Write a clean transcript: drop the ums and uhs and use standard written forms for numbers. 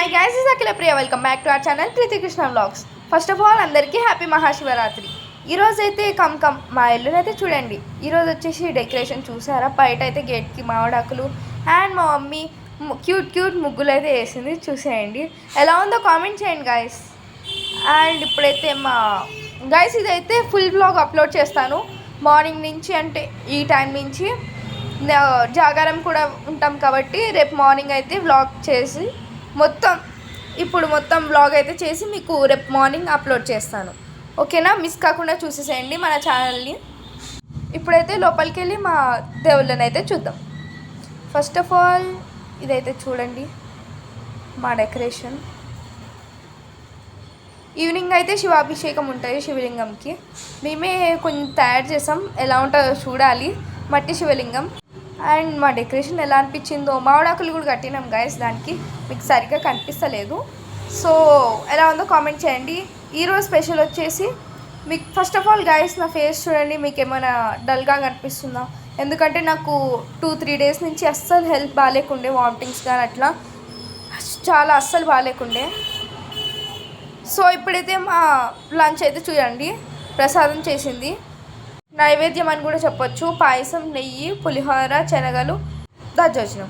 Hi guys, is Akhila Priya. Welcome back to our channel Preethi Krishna vlogs. First of all అందరికీ happy Mahashivratri. ఈరోజైతే మా ఇల్లునైతే చూడండి. ఈరోజు వచ్చేసి డెకరేషన్ చూసారా, బయట అయితే గేట్కి మామిడాకులు అండ్ మా మమ్మీ క్యూట్ ముగ్గులు అయితే వేసింది. చూసేయండి ఎలా ఉందో కామెంట్ చేయండి గైస్. అండ్ ఇప్పుడైతే గైస్ ఇదైతే ఫుల్ వ్లాగ్ అప్లోడ్ చేస్తాను మార్నింగ్ నుంచి, అంటే ఈ టైం నుంచి. జాగారం కూడా ఉంటాం కాబట్టి రేపు మార్నింగ్ అయితే వ్లాగ్ చేసి మొత్తం వ్లాగ్ అయితే చేసి మీకు రేపు మార్నింగ్ అప్లోడ్ చేస్తాను. ఓకేనా, మిస్ కాకుండా చూసేసేయండి మన ఛానల్ని. ఇప్పుడైతే లోపలికి వెళ్ళి మా దేవుళ్ళని అయితే చూద్దాం. ఫస్ట్ ఆఫ్ ఆల్ ఇదైతే చూడండి మా డెకరేషన్. ఈవినింగ్ అయితే శివాభిషేకం ఉంటుంది శివలింగంకి. మేమే కొంచెం తయారు చేసాం, ఎలా ఉంటుందో చూడాలి. మట్టి శివలింగం. అండ్ మా డెకరేషన్ ఎలా అనిపించిందో, మామిడాకులు కూడా కట్టినాం గైస్, దానికి మీకు సరిగ్గా కనిపిస్తలేదు. సో ఎలా ఉందో కామెంట్ చేయండి. ఈరోజు స్పెషల్ వచ్చేసి మీకు ఫస్ట్ ఆఫ్ ఆల్ గైస్ నా ఫేస్ చూడండి, మీకు ఏమైనా డల్గా కనిపిస్తుందా? ఎందుకంటే నాకు 2-3 డేస్ నుంచి అస్సలు హెల్త్ బాగాలేకుండే, వామిటింగ్స్ కానీ అట్లా చాలా అస్సలు బాగాలేకుండే. సో ఇప్పుడైతే మా లంచ్ అయితే చూడండి, ప్రసాదం చేసింది, నైవేద్యం అని కూడా చెప్పొచ్చు. పాయసం, నెయ్యి, పులిహోర, శనగలు, దద్దోజనం.